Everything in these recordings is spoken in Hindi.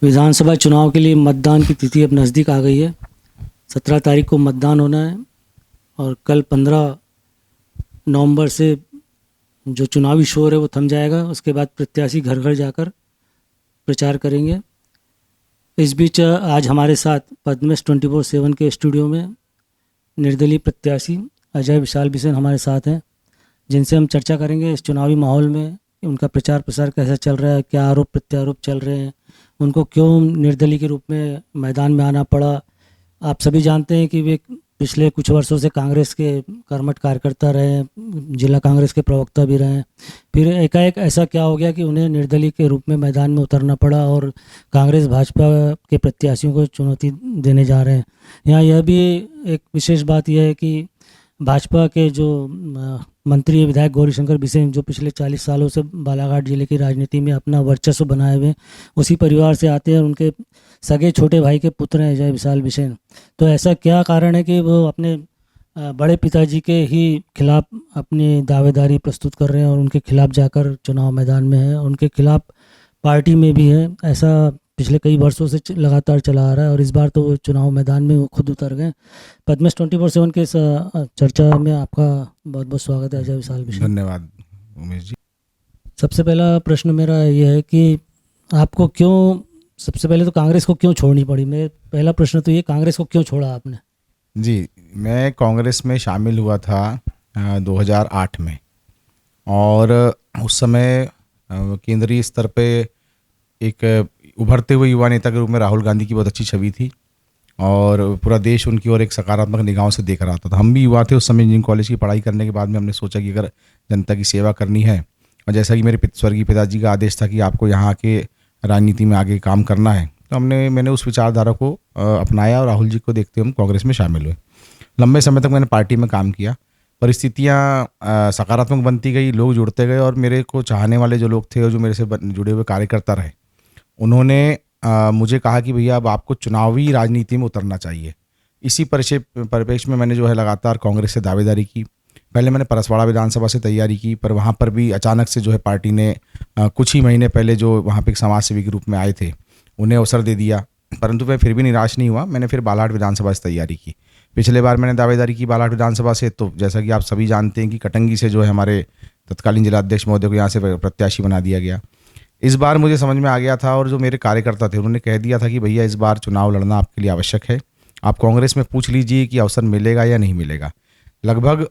विधानसभा चुनाव के लिए मतदान की तिथि अब नज़दीक आ गई है। 17 तारीख को मतदान होना है और कल 15 नवंबर से जो चुनावी शोर है वो थम जाएगा। उसके बाद प्रत्याशी घर घर जाकर प्रचार करेंगे। इस बीच आज हमारे साथ पद्मस 24/7 के स्टूडियो में निर्दलीय प्रत्याशी अजय विशाल बिसेन हमारे साथ हैं, जिनसे हम चर्चा करेंगे इस चुनावी माहौल में उनका प्रचार प्रसार कैसा चल रहा है, क्या आरोप प्रत्यारोप चल रहे हैं, उनको क्यों निर्दलीय के रूप में मैदान में आना पड़ा। आप सभी जानते हैं कि वे पिछले कुछ वर्षों से कांग्रेस के कर्मठ कार्यकर्ता रहे हैं, जिला कांग्रेस के प्रवक्ता भी रहे हैं। फिर एकाएक ऐसा क्या हो गया कि उन्हें निर्दलीय के रूप में मैदान में उतरना पड़ा और कांग्रेस भाजपा के प्रत्याशियों को चुनौती देने जा रहे हैं। यहाँ यह भी एक विशेष बात यह है कि भाजपा के जो मंत्री विधायक गौरीशंकर बिसेन, जो पिछले 40 सालों से बालाघाट जिले की राजनीति में अपना वर्चस्व बनाए हुए उसी परिवार से आते हैं और उनके सगे छोटे भाई के पुत्र हैं अजय विशाल बिसेन। तो ऐसा क्या कारण है कि वो अपने बड़े पिताजी के ही खिलाफ अपनी दावेदारी प्रस्तुत कर रहे हैं और उनके खिलाफ जाकर चुनाव मैदान में है, उनके खिलाफ पार्टी में भी है। ऐसा पिछले कई वर्षों से लगातार चला आ रहा है और इस बार तो वो चुनाव मैदान में वो खुद उतर गए। पद्मस 24/7 के इस चर्चा में आपका बहुत बहुत स्वागत है अजय विशाल बिसेन। धन्यवाद उमेश जी। सबसे पहला प्रश्न मेरा ये है कि आपको क्यों, सबसे पहले तो कांग्रेस को क्यों छोड़नी पड़ी। मेरा पहला प्रश्न तो ये, कांग्रेस को क्यों छोड़ा आपने? जी, मैं कांग्रेस में शामिल हुआ था 2008 में और उस समय केंद्रीय स्तर पे एक उभरते हुए युवा नेता के रूप में राहुल गांधी की बहुत अच्छी छवि थी और पूरा देश उनकी ओर एक सकारात्मक निगाहों से देख रहा था। हम भी युवा थे उस समय। इंजीनियरिंग कॉलेज की पढ़ाई करने के बाद में हमने सोचा कि अगर जनता की सेवा करनी है और जैसा कि मेरे स्वर्गीय पिताजी का आदेश था कि आपको यहाँ आके राजनीति में आगे काम करना है, तो मैंने उस विचारधारा को अपनाया और राहुल जी को देखते हुए हम कांग्रेस में शामिल हुए। लंबे समय तक मैंने पार्टी में काम किया। परिस्थितियाँ सकारात्मक बनती गई, लोग जुड़ते गए और मेरे को चाहने वाले जो लोग थे और जो मेरे से जुड़े हुए कार्यकर्ता रहे, उन्होंने मुझे कहा कि भैया अब आपको चुनावी राजनीति में उतरना चाहिए। इसी परिप्रेक्ष्य में मैंने जो है लगातार कांग्रेस से दावेदारी की। पहले मैंने परसवाड़ा विधानसभा से तैयारी की, पर वहाँ पर भी अचानक से जो है पार्टी ने कुछ ही महीने पहले जो वहाँ पे एक समाज सेवी के रूप में आए थे उन्हें अवसर दे दिया। परंतु मैं फिर भी निराश नहीं हुआ। मैंने फिर बालाघाट विधानसभा से तैयारी की। पिछले बार मैंने दावेदारी की बालाघाट विधानसभा से, तो जैसा कि आप सभी जानते हैं कि कटंगी से जो है हमारे तत्कालीन जिलाध्यक्ष महोदय को यहाँ से प्रत्याशी बना दिया गया। इस बार मुझे समझ में आ गया था और जो मेरे कार्यकर्ता थे उन्होंने कह दिया था कि भैया इस बार चुनाव लड़ना आपके लिए आवश्यक है। आप कांग्रेस में पूछ लीजिए कि अवसर मिलेगा या नहीं मिलेगा। लगभग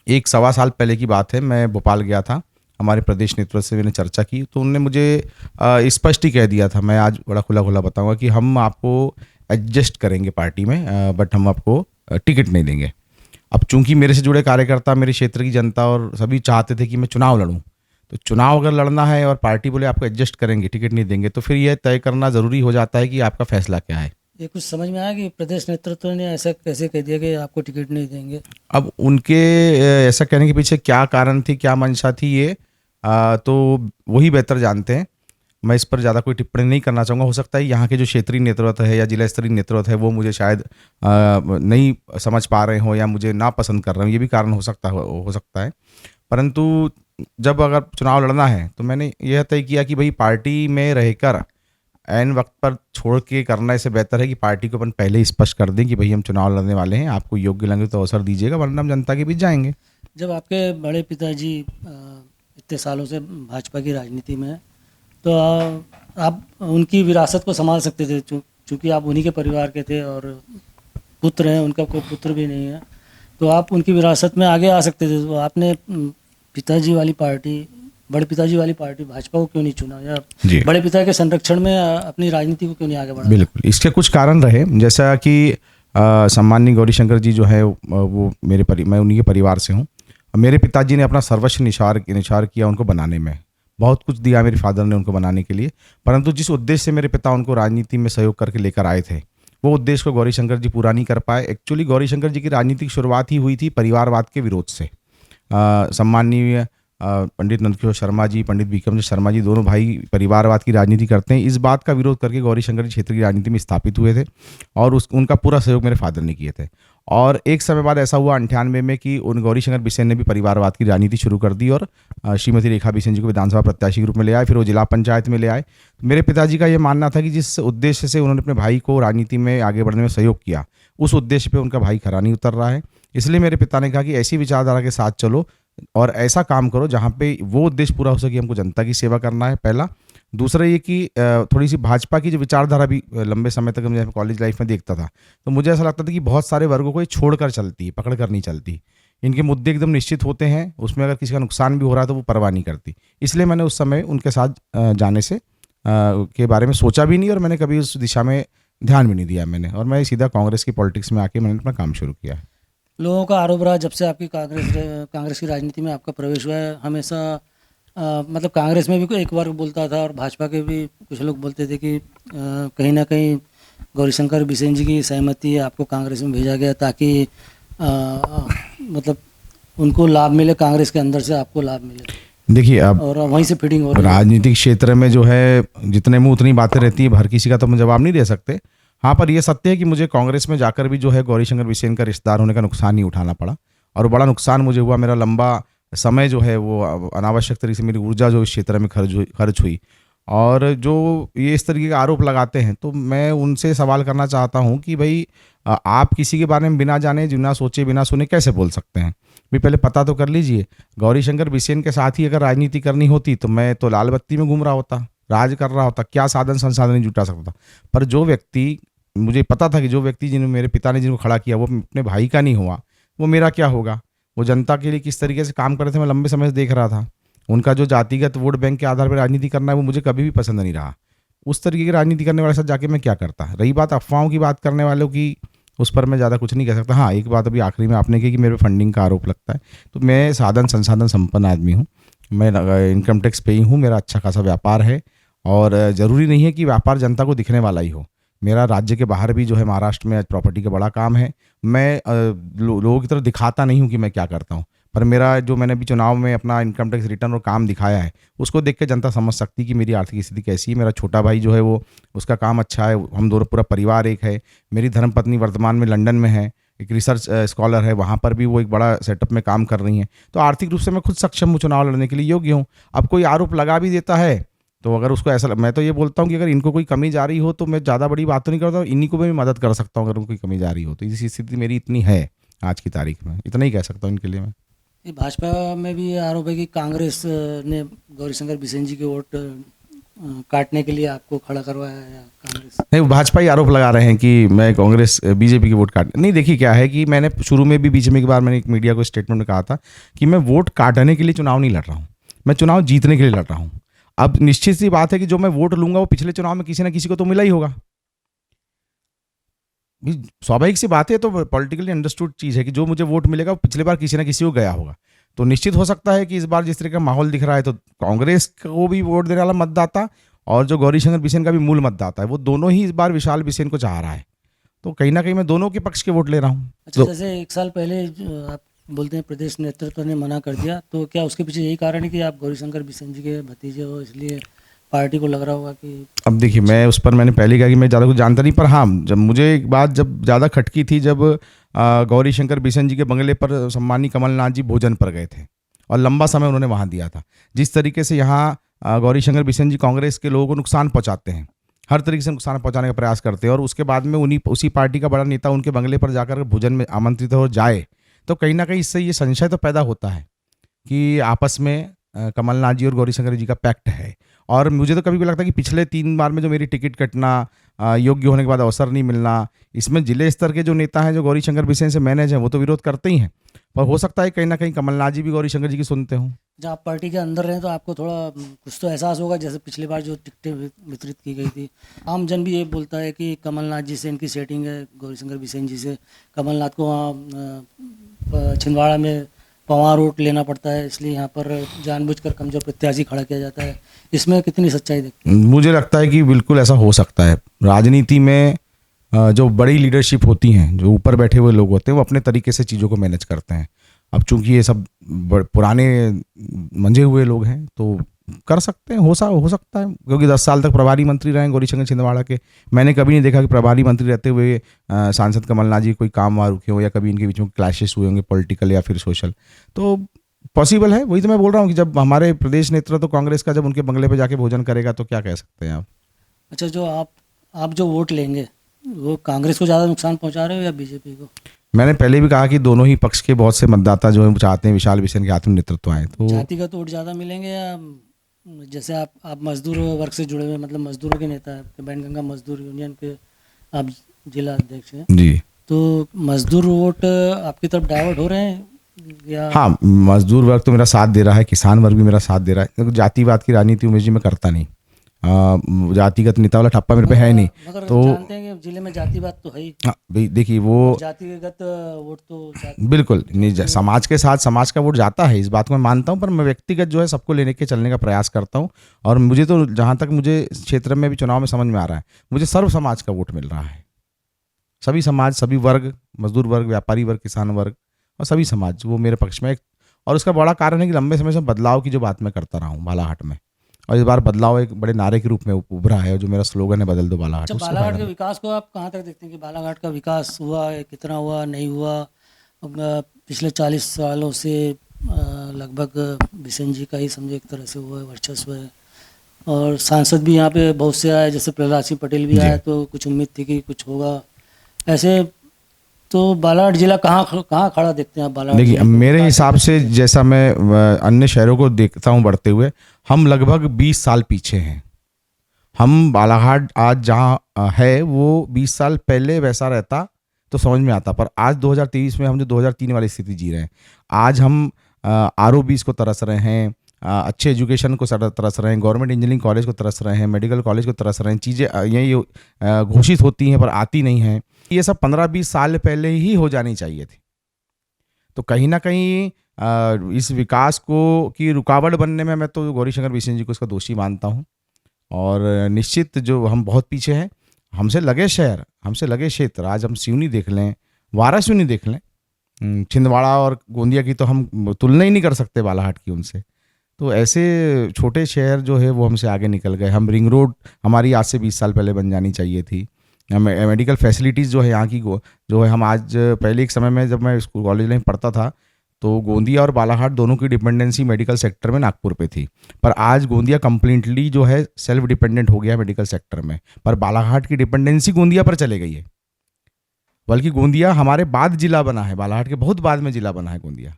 1-1.25 साल पहले की बात है। मैं भोपाल गया था, हमारे प्रदेश नेतृत्व से मैंने चर्चा की, तो उन्होंने मुझे स्पष्ट ही कह दिया था, मैं आज बड़ा खुला खुला बताऊंगा कि हम आपको एडजस्ट करेंगे पार्टी में, बट हम आपको टिकट नहीं देंगे। अब चूंकि मेरे से जुड़े कार्यकर्ता, मेरे क्षेत्र की जनता और सभी चाहते थे कि मैं चुनाव लड़ूं, तो चुनाव अगर लड़ना है और पार्टी बोले आपको एडजस्ट करेंगे, टिकट नहीं देंगे, तो फिर यह तय करना ज़रूरी हो जाता है कि आपका फैसला क्या है। ये कुछ समझ में आया कि प्रदेश नेतृत्व ने ऐसा कैसे कह दिया कि आपको टिकट नहीं देंगे? अब उनके ऐसा कहने के पीछे क्या कारण थी, क्या मंशा थी, ये तो वही बेहतर जानते हैं। मैं इस पर ज़्यादा कोई टिप्पणी नहीं करना चाहूँगा। हो सकता है यहाँ के जो क्षेत्रीय नेतृत्व है या जिला स्तरीय नेतृत्व है वो मुझे शायद नहीं समझ पा रहे हो या मुझे ना पसंद कर रहे हो, ये भी कारण हो सकता है। परंतु जब अगर चुनाव लड़ना है तो मैंने यह तय किया कि भाई पार्टी में रहकर ऐन वक्त पर छोड़ के करना इससे बेहतर है कि पार्टी को अपन पहले ही स्पष्ट कर दें कि भाई हम चुनाव लड़ने वाले हैं, आपको योग्य लगे तो अवसर दीजिएगा, वरना हम जनता के बीच जाएंगे। जब आपके बड़े पिताजी इतने सालों से भाजपा की राजनीति में हैं, तो आप उनकी विरासत को संभाल सकते थे, चूँकि आप उन्हीं के परिवार के थे और पुत्र हैं, उनका कोई पुत्र भी नहीं है, तो आप उनकी विरासत में आगे आ सकते थे। तो आपने पिताजी वाली पार्टी, बड़े पिताजी वाली पार्टी भाजपा को क्यों नहीं चुना, या बड़े पिता के संरक्षण में अपनी राजनीति को क्यों नहीं आगे बढ़ाया? बिल्कुल, इसके कुछ कारण रहे। जैसा कि सम्माननीय गौरीशंकर जी जो है वो मैं उन्हीं के परिवार से हूँ। मेरे पिताजी ने अपना सर्वस्व निछार किया उनको बनाने में, बहुत कुछ दिया मेरे फादर ने उनको बनाने के लिए। परंतु जिस उद्देश्य से मेरे पिता उनको राजनीति में सहयोग करके लेकर आए थे, वो उद्देश्य को गौरीशंकर जी पूरा नहीं कर पाए। एक्चुअली गौरीशंकर जी की राजनीतिक शुरुआत ही हुई थी परिवारवाद के विरोध से। सम्माननीय पंडित नंदकिशोर शर्मा जी, पंडित विक्रम शर्मा जी, दोनों भाई परिवारवाद की राजनीति करते हैं। इस बात का विरोध करके गौरीशंकर जी क्षेत्र की राजनीति में स्थापित हुए थे और उनका पूरा सहयोग मेरे फादर ने किए थे। और एक समय बाद ऐसा हुआ 98 में कि उन गौरीशंकर बिसेन ने भी परिवारवाद की राजनीति शुरू कर दी और श्रीमती रेखा बिसेन जी को विधानसभा प्रत्याशी के रूप में ले आए, फिर वो जिला पंचायत में ले आए। तो मेरे पिताजी का ये मानना था कि जिस उद्देश्य से उन्होंने अपने भाई को राजनीति में आगे बढ़ने में सहयोग किया, उस उद्देश्य पे उनका भाई खरा नहीं उतर रहा है। इसलिए मेरे पिता ने कहा कि ऐसी विचारधारा के साथ चलो और ऐसा काम करो जहाँ पे वो उद्देश्य पूरा हो सके, हमको जनता की सेवा करना है पहला। दूसरा ये कि थोड़ी सी भाजपा की जो विचारधारा भी लंबे समय तक मैं कॉलेज लाइफ में देखता था, तो मुझे ऐसा लगता था कि बहुत सारे वर्गों को ये छोड़कर चलती है, पकड़ कर नहीं चलती। इनके मुद्दे एकदम निश्चित होते हैं, उसमें अगर किसी का नुकसान भी हो रहा है तो वो परवाह नहीं करती। इसलिए मैंने उस समय उनके साथ जाने से के बारे में सोचा भी नहीं और मैंने कभी उस दिशा में ध्यान भी नहीं दिया मैंने, और मैं सीधा कांग्रेस की पॉलिटिक्स में आके मैंने अपना काम शुरू किया है। लोगों का आरोप रहा जब से आपकी कांग्रेस की राजनीति में आपका प्रवेश हुआ है, हमेशा मतलब कांग्रेस में भी कोई एक वर्ग बोलता था और भाजपा के भी कुछ लोग बोलते थे कि कहीं ना कहीं गौरीशंकर बिसेन जी की सहमति है, आपको कांग्रेस में भेजा गया ताकि मतलब उनको लाभ मिले, कांग्रेस के अंदर से आपको लाभ मिले। देखिए, अब और वहीं से फिटिंग हो रही है। राजनीतिक क्षेत्र में जो है जितने मुंह उतनी बातें रहती है, हर किसी का तो हम जवाब नहीं दे सकते। हाँ, पर यह सत्य है कि मुझे कांग्रेस में जाकर भी जो है गौरीशंकर बिसेन का रिश्तेदार होने का नुकसान नहीं उठाना पड़ा, और बड़ा नुकसान मुझे हुआ। मेरा लंबा समय जो है वो अनावश्यक तरीके से मेरी ऊर्जा जो इस क्षेत्र में खर्च हुई। और जो ये इस तरीके के आरोप लगाते हैं, तो मैं उनसे सवाल करना चाहता हूँ कि भाई आप किसी के बारे में बिना जाने, बिना सोचे, बिना सुने कैसे बोल सकते हैं? भी पहले पता तो कर लीजिए। गौरीशंकर बिसेन के साथ ही अगर राजनीति करनी होती तो मैं तो लाल बत्ती में घूम रहा होता, राज कर रहा होता, क्या साधन संसाधन नहीं जुटा सकता था। पर जो व्यक्ति, मुझे पता था कि जो व्यक्ति जिन्होंने मेरे पिता ने जिनको खड़ा किया वो अपने भाई का नहीं हुआ, वो मेरा क्या होगा? वो जनता के लिए किस तरीके से काम कर रहे थे मैं लंबे समय से देख रहा था। उनका जो जातिगत वोट बैंक के आधार पर राजनीति करना है वो मुझे कभी भी पसंद नहीं रहा। उस तरीके की राजनीति करने वाले साथ जाके मैं क्या करता? रही बात अफवाहों की बात करने वालों की, उस पर मैं ज़्यादा कुछ नहीं कह सकता। हाँ, एक बात अभी आखिरी में आपने की कि मेरे फंडिंग का आरोप लगता है, तो मैं साधन संसाधन संपन्न आदमी हूँ, मैं इनकम टैक्स पेई हूँ, मेरा अच्छा खासा व्यापार है, और ज़रूरी नहीं है कि व्यापार जनता को दिखने वाला ही हो। मेरा राज्य के बाहर भी जो है महाराष्ट्र में प्रॉपर्टी का बड़ा काम है। मैं लोगों की तरफ दिखाता नहीं हूँ कि मैं क्या करता हूँ, पर मेरा जो मैंने भी चुनाव में अपना इनकम टैक्स रिटर्न और काम दिखाया है, उसको देख के जनता समझ सकती है कि मेरी आर्थिक स्थिति कैसी है। मेरा छोटा भाई जो है वो, उसका काम अच्छा है, हम दोनों पूरा परिवार एक है। मेरी धर्मपत्नी वर्तमान में लंदन में है, एक रिसर्च स्कॉलर है, वहाँ पर भी वो एक बड़ा सेटअप में काम कर रही हैं। तो आर्थिक रूप से मैं खुद सक्षम हूँ, चुनाव लड़ने के लिए योग्य हूँ। अब कोई आरोप लगा भी देता है तो अगर उसको ऐसा, मैं तो ये बोलता हूँ कि अगर इनको कोई कमी जा रही हो तो मैं ज़्यादा बड़ी बात तो नहीं करता, इन्हीं को भी मदद कर सकता हूँ अगर उनको कोई कमी जा रही हो। तो इसी स्थिति मेरी इतनी है आज की तारीख में, इतना ही कह सकता हूँ इनके लिए मैं। भाजपा में भी ये आरोप है कि कांग्रेस ने गौरीशंकर बिसेन जी के वोट काटने के लिए आपको खड़ा करवाया है, या कांग्रेस? नहीं, भाजपा ही आरोप लगा रहे हैं कि मैं कांग्रेस बीजेपी के वोट काट नहीं। देखिए क्या है कि मैंने शुरू में भी, बीच में एक बार मैंने एक मीडिया को स्टेटमेंट में कहा था कि मैं वोट काटने के लिए चुनाव नहीं लड़ रहा हूँ, मैं चुनाव जीतने के लिए लड़ रहा हूँ। अब निश्चित सी बात है कि जो मैं वोट लूंगा वो पिछले चुनाव में किसी ना किसी को तो मिला ही होगा, स्वाभाविक सी बात है। तो पॉलिटिकली अंडरस्टूड चीज़ है कि जो मुझे वोट मिलेगा वो पिछले बार किसी ना किसी को गया होगा। तो निश्चित हो सकता है कि इस बार जिस तरह का माहौल दिख रहा है तो कांग्रेस को भी वोट देने वाला मतदाता और जो गौरीशंकर बिसेन का भी मूल मतदाता है, वो दोनों ही इस बार विशाल बिसेन को चाह रहा है। तो कहीं ना कहीं मैं दोनों के पक्ष के वोट ले रहा हूँ। अच्छा, जैसे एक साल पहले आप बोलते हैं प्रदेश नेतृत्व ने मना कर दिया, तो क्या उसके पीछे यही कारण है कि आप गौरीशंकर बिसेन जी के भतीजे हो, इसलिए पार्टी को लग रहा होगा कि? अब देखिए, मैं उस पर मैंने पहले कहा कि मैं ज़्यादा कुछ जानता नहीं, पर हाँ, जब मुझे एक बात जब ज़्यादा खटकी थी, जब गौरीशंकर बिसेन जी के बंगले पर सम्मानी कमलनाथ जी भोजन पर गए थे और लंबा समय उन्होंने वहाँ दिया था। जिस तरीके से यहाँ गौरीशंकर बिसेन जी कांग्रेस के लोगों को नुकसान पहुँचाते हैं, हर तरीके से नुकसान पहुँचाने का प्रयास करते हैं, और उसके बाद में उसी पार्टी का बड़ा नेता उनके बंगले पर जाकर भोजन में आमंत्रित हो जाए, तो कहीं ना कहीं इससे ये संशय तो पैदा होता है कि आपस में कमलनाथ जी और गौरीशंकर जी का पैक्ट है। और मुझे तो कभी भी लगता है कि पिछले 3 बार में जो मेरी टिकट कटना, योग्य होने के बाद अवसर नहीं मिलना, इसमें जिले स्तर के जो नेता हैं जो गौरीशंकर बिसेन से मैनेज हैं वो तो विरोध करते ही हैं, पर हो सकता है कहीं ना कहीं कमलनाथ जी भी गौरीशंकर जी की सुनते हों। जब आप पार्टी के अंदर रहे तो आपको थोड़ा कुछ तो एहसास होगा, जैसे पिछली बार जो टिकटें वितरित की गई थी, आम जन भी ये बोलता है कि कमलनाथ जी से इनकी सेटिंग है, गौरीशंकर बिसेन जी से। कमलनाथ को वहाँ छिंदवाड़ा में पवार वोट लेना पड़ता है, इसलिए यहाँ पर जानबूझकर कमजोर प्रत्याशी खड़ा किया जाता है। इसमें कितनी सच्चाई देखते हैं? मुझे लगता है कि बिल्कुल ऐसा हो सकता है। राजनीति में जो बड़ी लीडरशिप होती हैं, जो ऊपर बैठे हुए लोग होते हैं, वो अपने तरीके से चीज़ों को मैनेज करते हैं। अब चूंकि ये सब पुराने मंजे हुए लोग हैं तो कर सकते हैं, हो सकता है, क्योंकि 10 साल तक प्रभारी मंत्री रहे गौरीशंकर छिंदवाड़ा के। मैंने कभी नहीं देखा कि प्रभारी मंत्री रहते हुए सांसद कमलनाथ जी कोई काम वहाँ रुके हो या कभी इनके बीच में क्लैशेस हुए होंगे पॉलिटिकल या फिर सोशल। तो पॉसिबल है, वही तो मैं बोल रहा हूँ कि जब हमारे प्रदेश नेतृत्व तो कांग्रेस का जब उनके बंगले पे जाके भोजन करेगा तो क्या कह सकते हैं आप। अच्छा, जो आप जो वोट लेंगे वो कांग्रेस को ज़्यादा नुकसान पहुंचा रहे हो या बीजेपी को? मैंने पहले भी कहा कि दोनों ही पक्ष के बहुत से मतदाता जो है चाहते हैं विशाल बिसेन के आत्म नेतृत्व आए। तो जातिगत वोट ज़्यादा मिलेंगे या जैसे आप मजदूर वर्ग से जुड़े हुए, मतलब मजदूरों के नेता है, बैंडगंगा मजदूर यूनियन के आप जिला अध्यक्ष हैं, जी, तो मजदूर वोट आपकी तरफ डाइवर्ट हो रहे हैं या? हाँ, मजदूर वर्ग तो मेरा साथ दे रहा है, किसान वर्ग भी मेरा साथ दे रहा है, क्योंकि जातिवाद की राजनीति उमेश जी मैं करता नहीं। जातिगत नेता वाला ठप्पा मेरे पे है नहीं। मगर तो जानते हैं कि जिले में जातिवाद तो है ही। हाँ भाई देखिए, वो जातिगत वोट तो बिल्कुल नहीं, समाज के साथ समाज का वोट जाता है, इस बात को मैं मानता हूँ, पर मैं व्यक्तिगत जो है सबको लेने के चलने का प्रयास करता हूँ। और मुझे तो जहाँ तक मुझे क्षेत्र में भी चुनाव में समझ में आ रहा है, मुझे सर्व समाज का वोट मिल रहा है। सभी समाज, सभी वर्ग, मजदूर वर्ग, व्यापारी वर्ग, किसान वर्ग और सभी समाज वो मेरे पक्ष में। और उसका बड़ा कारण है कि लंबे समय से बदलाव की जो बात मैं करता रहा हूँ बालाघाट में, और इस बार बदलाव एक बड़े नारे के रूप में उभरा है, जो मेरा स्लोगन है बदल दो बालाघाट। अच्छा, बालाघाट के विकास को आप कहाँ तक देखते हैं कि बालाघाट का विकास हुआ है, कितना हुआ, नहीं हुआ? पिछले 40 सालों से लगभग बिसेन जी का ही समझे एक तरह से हुआ है, वर्चस्व है, और सांसद भी यहाँ पे बहुत से आए, जैसे प्रहलाद सिंह पटेल भी आए, तो कुछ उम्मीद थी कि कुछ होगा। ऐसे तो बालाघाट जिला कहाँ खड़ा देखते हैं आप बालाघाट? देखिए, मेरे हिसाब से जैसा मैं अन्य शहरों को देखता हूँ बढ़ते हुए, हम लगभग 20 साल पीछे हैं। हम बालाघाट आज जहाँ है वो 20 साल पहले वैसा रहता तो समझ में आता, पर आज 2023 में हम जो 2003 वाली स्थिति जी रहे हैं। आज हम ROBs को तरस रहे हैं, अच्छे एजुकेशन को तरस रहे हैं, गवर्नमेंट इंजीनियरिंग कॉलेज को तरस रहे हैं, मेडिकल कॉलेज को तरस रहे हैं। चीज़ें यही घोषित होती हैं पर आती नहीं हैं। ये सब 15-20 साल पहले ही हो जानी चाहिए थी। तो कहीं ना कहीं इस विकास को की रुकावट बनने में मैं तो गौरीशंकर बिसेन जी को इसका दोषी मानता हूँ। और निश्चित जो हम बहुत पीछे हैं, हमसे लगे शहर, हमसे लगे क्षेत्र, आज हम सिवनी देख लें, वारासिवनी देख लें, छिंदवाड़ा और गोंदिया की तो हम तुलना ही नहीं कर सकते बालाघाट की उनसे। तो ऐसे छोटे शहर जो है वो हमसे आगे निकल गए। हम रिंग रोड हमारी आज से 20 साल पहले बन जानी चाहिए थी। मेडिकल फैसिलिटीज़ जो है यहाँ की जो है, हम आज पहले एक समय में जब मैं स्कूल कॉलेज में पढ़ता था तो गोंदिया और बालाघाट दोनों की डिपेंडेंसी मेडिकल सेक्टर में नागपुर पे थी, पर आज गोंदिया कम्प्लीटली जो है सेल्फ डिपेंडेंट हो गया मेडिकल सेक्टर में, पर बालाघाट की डिपेंडेंसी गोंदिया पर चले गई है। बल्कि गोंदिया हमारे बाद जिला बना है, बालाघाट के बहुत बाद में जिला बना है गोंदिया,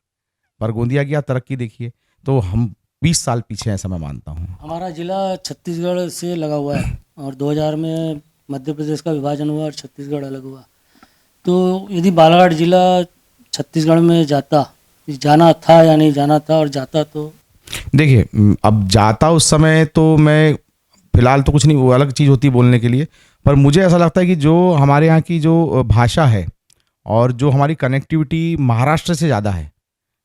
पर गोंदिया की आप तरक्की देखिए। तो हम 20 साल पीछे ऐसा मैं मानता हूँ। हमारा जिला छत्तीसगढ़ से लगा हुआ है और 2000 में मध्य प्रदेश का विभाजन हुआ और छत्तीसगढ़ अलग हुआ। तो यदि बालाघाट जिला छत्तीसगढ़ में जाना था या नहीं जाना था, और जाता तो? देखिए, अब जाता उस समय तो मैं फिलहाल तो कुछ नहीं, वो अलग चीज़ होती है बोलने के लिए, पर मुझे ऐसा लगता है कि जो हमारे यहाँ की जो भाषा है और जो हमारी कनेक्टिविटी महाराष्ट्र से ज़्यादा है,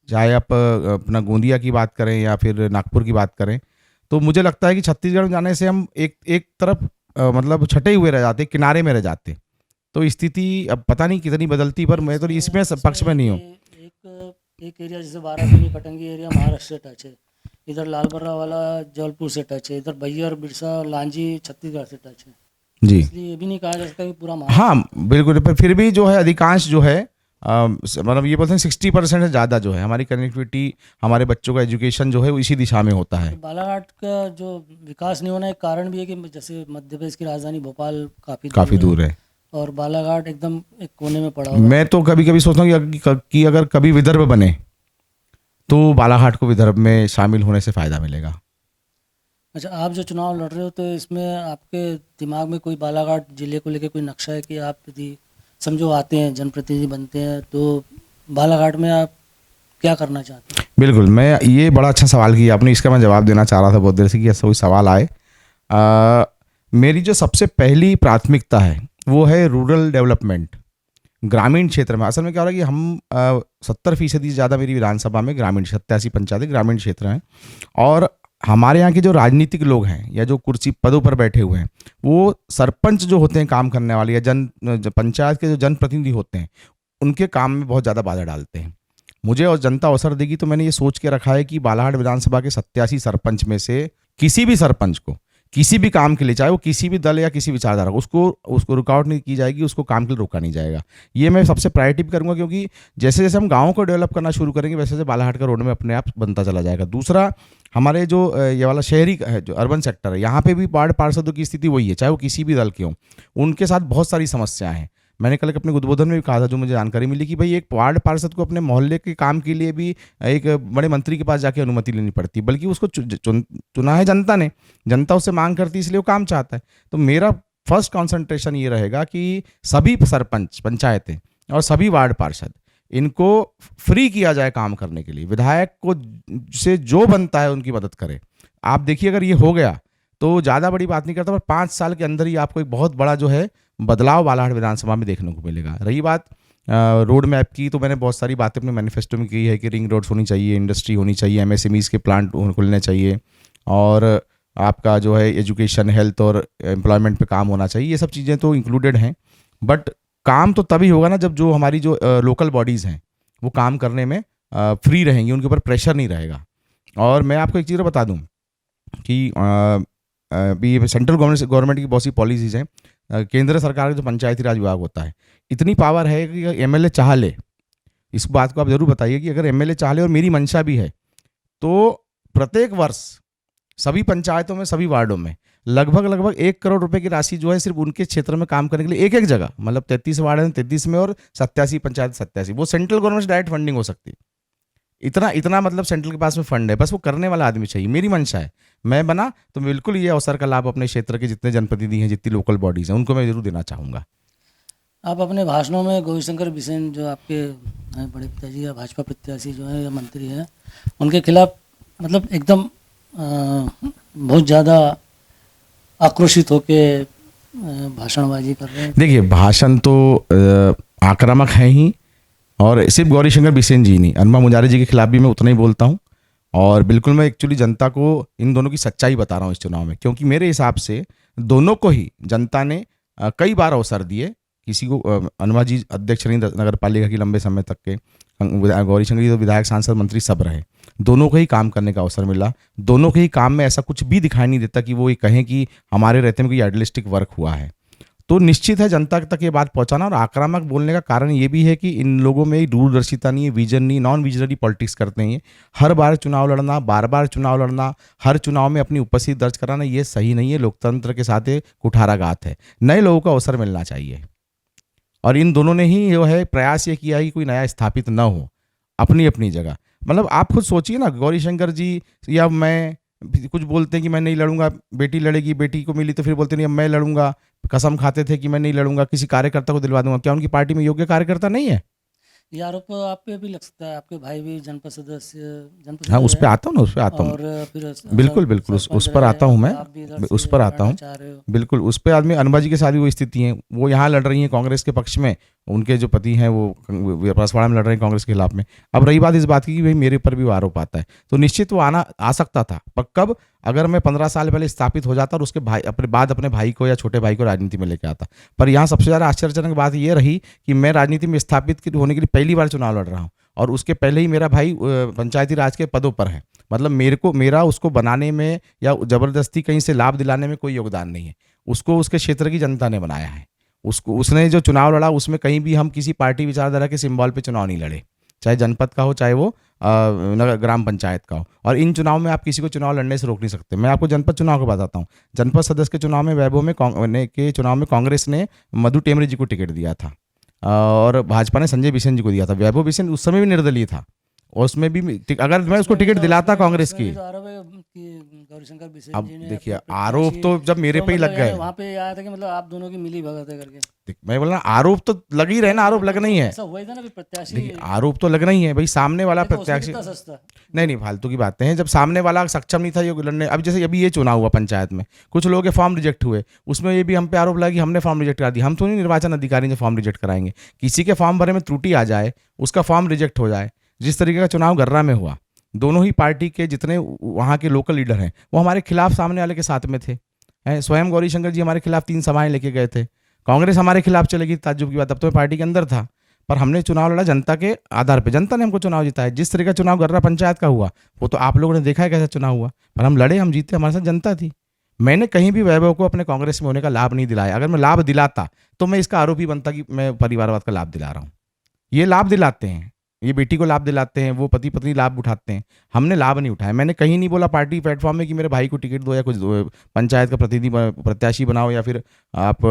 चाहे आप अपना गोंदिया की बात करें या फिर नागपुर की बात करें, तो मुझे लगता है कि छत्तीसगढ़ में जाने से हम एक तरफ मतलब छटे हुए रह जाते, किनारे में रह जाते। तो स्थिति अब पता नहीं कितनी बदलती, पर मैं तो इसमें पक्ष में नहीं हूँ। एक एरिया जैसे वाराणसी कटंगी एरिया महाराष्ट्र से टच है, इधर लालबर्रा वाला जबलपुर से टच है, इधर बैयर बिरसा लांजी छत्तीसगढ़ से टच है जी, इसलिए ये भी नहीं कहा जा सकता कि पूरा हाँ बिल्कुल, पर फिर भी जो है अधिकांश जो है मतलब ये बोलते हैं 60% से ज़्यादा जो है हमारी कनेक्टिविटी, हमारे बच्चों का एजुकेशन जो है वो इसी दिशा में होता है। तो बालाघाट का जो विकास नहीं होना एक कारण भी है कि जैसे मध्य प्रदेश की राजधानी भोपाल काफ़ी दूर है और बालाघाट एकदम एक कोने में पड़ा हुआ है। मैं तो कभी कभी सोचता हूँ कि अगर कभी विदर्भ बने तो बालाघाट को विदर्भ में शामिल होने से फ़ायदा मिलेगा। अच्छा, आप जो चुनाव लड़ रहे हो तो इसमें आपके दिमाग में कोई बालाघाट जिले को लेकर कोई नक्शा है कि आप यदि समझो आते हैं जनप्रतिनिधि बनते हैं तो बालाघाट में आप क्या करना चाहते हैं? बिल्कुल, मैं ये बड़ा अच्छा सवाल किया आपने, इसका मैं जवाब देना चाह रहा था बहुत देर से कि ऐसा कोई सवाल आए। मेरी जो सबसे पहली प्राथमिकता है वो है रूरल डेवलपमेंट, ग्रामीण क्षेत्र में। असल में क्या हो रहा है कि हम 70% ज़्यादा मेरी विधानसभा में ग्रामीण 87 पंचायतें ग्रामीण क्षेत्र हैं, और हमारे यहाँ के जो राजनीतिक लोग हैं या जो कुर्सी पदों पर बैठे हुए हैं वो सरपंच जो होते हैं काम करने वाले या पंचायत के जो जनप्रतिनिधि होते हैं उनके काम में बहुत ज़्यादा बाधा डालते हैं। मुझे और जनता अवसर देगी तो मैंने ये सोच के रखा है कि बालाहाट विधानसभा के 87 सरपंच में से किसी भी सरपंच को किसी भी काम के लिए, चाहे वो किसी भी दल या किसी विचारधारा, उसको उसको रुकावट नहीं की जाएगी, उसको काम के लिए रोका नहीं जाएगा। ये मैं सबसे प्रायोरिटी भी करूंगा, क्योंकि जैसे जैसे हम गाँव को डेवलप करना शुरू करेंगे वैसे वैसे बालाहाट का रोड में अपने आप बनता चला जाएगा। दूसरा, हमारे जो ये वाला शहरी है, जो अर्बन सेक्टर है, यहाँ पे भी वार्ड पार्षदों की स्थिति वही है, चाहे वो किसी भी दल के हों, उनके साथ बहुत सारी समस्याएं हैं। मैंने कल अपने उद्बोधन में भी कहा था, जो मुझे जानकारी मिली, कि भाई एक वार्ड पार्षद को अपने मोहल्ले के काम के लिए भी एक बड़े मंत्री के पास जाके अनुमति लेनी पड़ती, बल्कि उसको चुना है जनता ने, जनता उससे मांग करती है, इसलिए वो काम चाहता है। तो मेरा फर्स्ट कॉन्सेंट्रेशन ये रहेगा कि सभी सरपंच, पंचायतें और सभी वार्ड पार्षद, इनको फ्री किया जाए काम करने के लिए। विधायक को से जो बनता है उनकी मदद करे। आप देखिए, अगर ये हो गया तो ज़्यादा बड़ी बात नहीं करता, पर 5 साल के अंदर ही आपको एक बहुत बड़ा जो है बदलाव बालाहाट विधानसभा में देखने को मिलेगा। रही बात रोड मैप की, तो मैंने बहुत सारी बातें अपने मैनिफेस्टो में की है कि रिंग रोड्स होनी चाहिए, इंडस्ट्री होनी चाहिए, एमएसएमईज के प्लांट खुलने चाहिए, और आपका जो है एजुकेशन, हेल्थ और एम्प्लॉयमेंट पे काम होना चाहिए। ये सब चीज़ें तो इंक्लूडेड हैं, बट काम तो तभी होगा ना जब जो हमारी जो लोकल बॉडीज़ हैं वो काम करने में फ्री रहेंगी, उनके ऊपर प्रेशर नहीं रहेगा। और मैं आपको एक चीज़ बता दूं कि अभी सेंट्रल गवर्नमेंट की बहुत सी पॉलिसीज़ हैं। केंद्र सरकार का जो पंचायती राज विभाग होता है, इतनी पावर है कि एमएलए चाह ले, इस बात को आप ज़रूर बताइए कि अगर एमएलए चाह ले, और मेरी मंशा भी है, तो प्रत्येक वर्ष सभी पंचायतों में, सभी वार्डों में लगभग 1 करोड़ रुपए की राशि जो है सिर्फ उनके क्षेत्र में काम करने के लिए, एक जगह, मतलब 33 वार्ड हैं, 33 में, और 87 पंचायत 87, वो सेंट्रल गवर्नमेंट से डायरेक्ट फंडिंग हो सकती है। इतना मतलब सेंट्रल के पास में फंड है, बस वो करने वाला आदमी चाहिए। मेरी मंशा है, मैं बना तो बिल्कुल ये अवसर का लाभ अपने क्षेत्र के जितने जनप्रतिनिधि हैं, जितनी लोकल बॉडीज़ हैं, उनको मैं जरूर देना चाहूँगा। आप अपने भाषणों में गौरीशंकर बिसेन, जो आपके बड़े पिताजी या भाजपा प्रत्याशी जो है या मंत्री हैं, उनके खिलाफ मतलब एकदम बहुत ज़्यादा आक्रोशित होके भाषणबाजी कर रहे हैं। देखिए, भाषण तो आक्रामक है ही, और सिर्फ गौरीशंकर बिसेन जी नहीं, अनमा मुजारे जी के खिलाफ भी मैं उतना ही बोलता हूँ। और बिल्कुल मैं एक्चुअली जनता को इन दोनों की सच्चाई बता रहा हूँ इस चुनाव में, क्योंकि मेरे हिसाब से दोनों को ही जनता ने कई बार अवसर दिए। किसी को अनमा जी अध्यक्ष रही नगर पालिका की लंबे समय तक के, गौरीशंकर जी तो विधायक, सांसद, मंत्री सब रहे, दोनों को ही काम करने का अवसर मिला। दोनों के ही काम में ऐसा कुछ भी दिखाई नहीं देता कि वो ये कहें कि हमारे रहते में कोई आइडियलिस्टिक वर्क हुआ है। तो निश्चित है जनता तक ये बात पहुंचाना। और आक्रामक बोलने का कारण ये भी है कि इन लोगों में दूरदर्शिता नहीं है, विजन नहीं, नॉन विजनरी पॉलिटिक्स करते हैं। हर बार चुनाव लड़ना, बार बार चुनाव लड़ना, हर चुनाव में अपनी उपस्थिति दर्ज कराना, ये सही नहीं है। लोकतंत्र के साथ ये कुठाराघात है। नए लोगों को अवसर मिलना चाहिए, और इन दोनों ने ही जो है प्रयास ये किया कि कोई नया स्थापित न हो, अपनी अपनी जगह। मतलब आप खुद सोचिए ना, गौरीशंकर जी या मैं कुछ बोलते हैं कि मैं नहीं लड़ूंगा, बेटी लड़ेगी, बेटी को मिली तो फिर बोलते नहीं अब मैं लड़ूंगा, कसम खाते थे कि मैं नहीं लड़ूंगा, किसी कार्यकर्ता को दिलवा दूंगा। क्या उनकी पार्टी में योग्य कार्यकर्ता नहीं है? ये आरोप आप पे भी लग सकता है, आपके भाई भी जनपद सदस्य हाँ, उस पर आता हूँ ना, उस पर आता हूँ, और फिर बिल्कुल बिल्कुल उस पर आता हूँ मैं, उस पर आता हूँ बिल्कुल। उस पर आदमी, अनबा जी के साथ भी वो स्थिति है, वो यहाँ लड़ रही हैं कांग्रेस के पक्ष में, उनके जो पति हैं वो परसवाड़ा में लड़ रहे हैं कांग्रेस के खिलाफ में। अब रही बात इस बात की कि भाई मेरे पर भी वो आरोप आता है, तो निश्चित वो आ सकता था, पर कब? अगर मैं 15 साल पहले स्थापित हो जाता और उसके भाई अपने भाई को या छोटे भाई को राजनीति में लेके आता। पर यहाँ सबसे ज़्यादा आश्चर्यजनक बात ये रही कि मैं राजनीति में स्थापित होने के लिए पहली बार चुनाव लड़ रहा हूँ, और उसके पहले ही मेरा भाई पंचायती राज के पदों पर है। मतलब मेरा उसको बनाने में या ज़बरदस्ती कहीं से लाभ दिलाने में कोई योगदान नहीं है। उसको उसके क्षेत्र की जनता ने बनाया है। उसने जो चुनाव लड़ा उसमें कहीं भी हम किसी पार्टी विचारधारा के सिंबल पे चुनाव नहीं लड़े, चाहे जनपद का हो, चाहे वो नगर ग्राम पंचायत का हो। और इन चुनाव में आप किसी को चुनाव लड़ने से रोक नहीं सकते। मैं आपको जनपद चुनाव को बताता हूँ। जनपद सदस्य के चुनाव में वैभव में के चुनाव में कांग्रेस ने मधु टेमरे जी को टिकट दिया था, और भाजपा ने संजय बिसेन जी को दिया था। वैभव बिसेन उस समय भी निर्दलीय था, और उसमें भी अगर मैं उसको टिकट दिलाता कांग्रेस की। अब देखिए, आरोप तो जब मेरे पे ही लग गए, वहाँ पे आया था कि मतलब आप दोनों की मिली भगत है करके। मैं बोल रहा आरोप तो लग ही रहे ना, आरोप लगना ही है। ऐसा हुआ था ना, प्रत्याशी आरोप तो लगना ही है भाई। सामने वाला प्रत्याशी नहीं फालतू की बातें हैं। जब सामने वाला सक्षम नहीं था ये लड़ने, अब जैसे अभी ये चुनाव हुआ पंचायत में, कुछ लोगों के फॉर्म रिजेक्ट हुए, उसमें ये भी हम पे आरोप लगा कि हमने फॉर्म रिजेक्ट करा दिया। हम तो नहीं निर्वाचन अधिकारी जो फॉर्म रिजेक्ट कराएंगे। किसी के फॉर्म भरे में त्रुटि आ जाए, उसका फॉर्म रिजेक्ट हो जाए। जिस तरीके का चुनाव गर्रा में हुआ, दोनों ही पार्टी के जितने वहाँ के लोकल लीडर हैं वो हमारे खिलाफ सामने वाले के साथ में थे। स्वयं गौरीशंकर जी हमारे खिलाफ 3 सभाएं लेके गए थे। कांग्रेस हमारे खिलाफ चलेगी, ताज्जुब की बात। अब तो मैं पार्टी के अंदर था, पर हमने चुनाव लड़ा जनता के आधार पे, जनता ने हमको चुनाव जिताया। जिस तरह का चुनाव गर्रा पंचायत का हुआ वो तो आप लोगों ने देखा है कैसा चुनाव हुआ, पर हम लड़े, हम जीते, हमारे साथ जनता थी। मैंने कहीं भी वैभव को अपने कांग्रेस में होने का लाभ नहीं दिलाया। अगर मैं लाभ दिलाता तो मैं इसका आरोपी बनता कि मैं परिवारवाद का लाभ दिला रहा हूँ। ये लाभ दिलाते हैं, ये बेटी को लाभ दिलाते हैं, वो पति पत्नी लाभ उठाते हैं, हमने लाभ नहीं उठाया। मैंने कहीं नहीं बोला पार्टी प्लेटफॉर्म में कि मेरे भाई को टिकट दो या कुछ दो, पंचायत का प्रतिनिधि प्रत्याशी बनाओ या फिर आप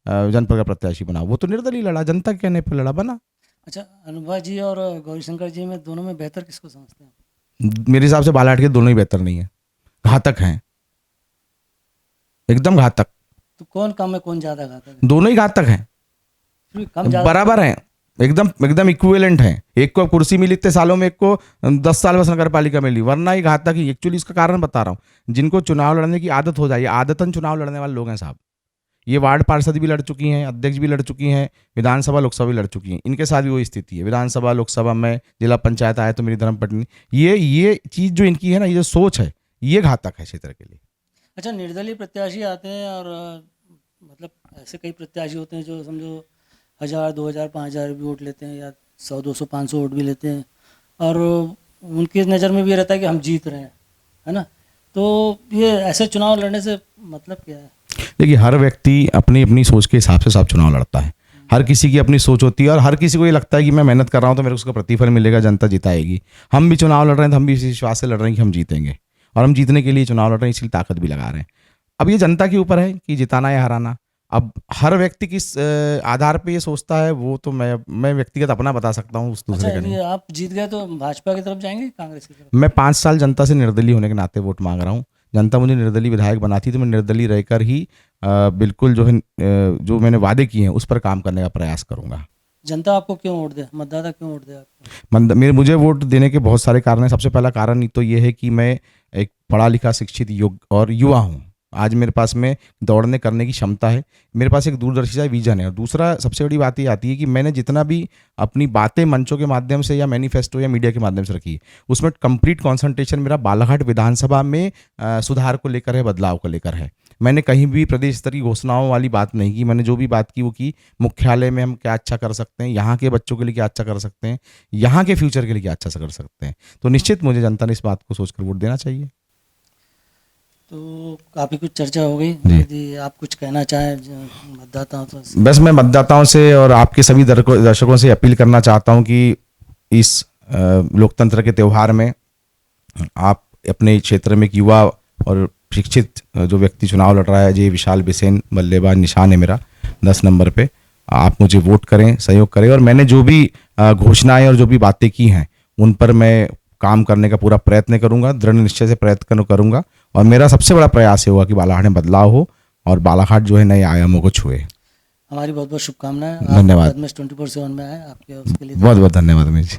जनपद का प्रत्याशी बनाओ। वो तो निर्दलीय लड़ा, जनता के कहने पर लड़ा, बना। अच्छा, अनुभा जी और गौरीशंकर जी में दोनों में बेहतर किसको समझते हैं? मेरे हिसाब से बालाघाट के दोनों ही बेहतर नहीं है, घातक हैं, एकदम घातक। तो कौन कम है, कौन ज्यादा घातक है? दोनों ही घातक हैं, फिर भी कम ज्यादा बराबर हैं, एकदम एकदम इक्विवेलेंट हैं। एक को कुर्सी मिली इतने सालों में, एक को 10 साल बस नगर पालिका मिली, वरना ही घातक ही। एक्चुअली इसका कारण बता रहा हूँ, जिनको चुनाव लड़ने की आदत हो जाए, आदतन चुनाव लड़ने वाले लोग हैं साहब। ये वार्ड पार्षद भी लड़ चुकी हैं, अध्यक्ष भी लड़ चुकी हैं, विधानसभा लोकसभा भी लड़ चुकी हैं, इनके साथ भी वही स्थिति है। विधानसभा लोकसभा में जिला पंचायत आए तो मेरी धर्मपत्नी, ये चीज़ जो इनकी है ना, ये जो सोच है, ये घातक है क्षेत्र के लिए। अच्छा, निर्दलीय प्रत्याशी आते हैं और मतलब ऐसे कई प्रत्याशी होते हैं जो समझो 1000, 2000, 5000 भी वोट लेते हैं या 100, 200, 500 वोट भी लेते हैं और उनकी नज़र में भी ये रहता है कि हम जीत रहे हैं, है ना? तो ये ऐसे चुनाव लड़ने से मतलब क्या है? देखिए, हर व्यक्ति अपनी अपनी सोच के हिसाब से सब चुनाव लड़ता है। हर किसी की अपनी सोच होती है और हर किसी को ये लगता है कि मैं मेहनत कर रहा हूँ तो मेरे को उसका प्रतिफल मिलेगा, जनता जिताएगी। हम भी चुनाव लड़ रहे हैं तो हम भी इसी विश्वास से लड़ रहे हैं कि हम जीतेंगे, और हम जीतने के लिए चुनाव लड़ रहे हैं, इसलिए ताकत भी लगा रहे हैं। अब ये जनता के ऊपर है कि जिताना या हराना। अब हर व्यक्ति किस आधार पे ये सोचता है, वो तो मैं व्यक्तिगत अपना बता सकता हूँ, उस दूसरे अच्छा, का नहीं। यदि आप जीत गए तो भाजपा की तरफ जाएंगे, कांग्रेस की तरफ? मैं 5 साल जनता से निर्दलीय होने के नाते वोट मांग रहा हूँ। जनता मुझे निर्दलीय विधायक बनाती तो मैं निर्दलीय रहकर ही बिल्कुल जो है जो मैंने वादे किए हैं उस पर काम करने का प्रयास करूंगा। जनता आपको क्यों वोट दे, मतदाता क्यों वोट दे आपको? मेरे मुझे वोट देने के बहुत सारे कारण हैं। सबसे पहला कारण तो ये है कि मैं एक पढ़ा लिखा, शिक्षित, योग्य और युवा हूँ। आज मेरे पास में दौड़ने करने की क्षमता है, मेरे पास एक दूरदर्शिता विजन है। और दूसरा सबसे बड़ी बात ये आती है कि मैंने जितना भी अपनी बातें मंचों के माध्यम से या मैनिफेस्टो या मीडिया के माध्यम से रखी है, उसमें कंप्लीट कंसंट्रेशन मेरा बालाघाट विधानसभा में सुधार को लेकर है, बदलाव को लेकर है। मैंने कहीं भी प्रदेश स्तर की घोषणाओं वाली बात नहीं की। मैंने जो भी बात की वो की मुख्यालय में हम क्या अच्छा कर सकते हैं, यहाँ के बच्चों के लिए क्या अच्छा कर सकते हैं, यहाँ के फ्यूचर के लिए क्या अच्छा कर सकते हैं। तो निश्चित मुझे जनता ने इस बात को सोचकर वोट देना चाहिए। तो काफ़ी कुछ चर्चा हो गई। यदि आप कुछ कहना चाहें मतदाताओं से? बस मैं मतदाताओं से और आपके सभी दर्शकों से अपील करना चाहता हूं कि इस लोकतंत्र के त्यौहार में आप अपने क्षेत्र में एक युवा और शिक्षित जो व्यक्ति चुनाव लड़ रहा है, जय विशाल बिसेन बल्लेबाज निशान है मेरा 10 नंबर पे, आप मुझे वोट करें, सहयोग करें। और मैंने जो भी घोषणाएं और जो भी बातें की हैं उन पर मैं काम करने का पूरा प्रयत्न करूंगा, दृढ़ निश्चय से प्रयत्न करूंगा। और मेरा सबसे बड़ा प्रयास ये होगा कि बालाघाट में बदलाव हो और बालाघाट जो है नए आयामों को छुए। हमारी बहुत बहुत शुभकामनाएं। धन्यवाद। आप 24/7 में आए, आपके उसके लिए बहुत बहुत धन्यवाद अमित जी।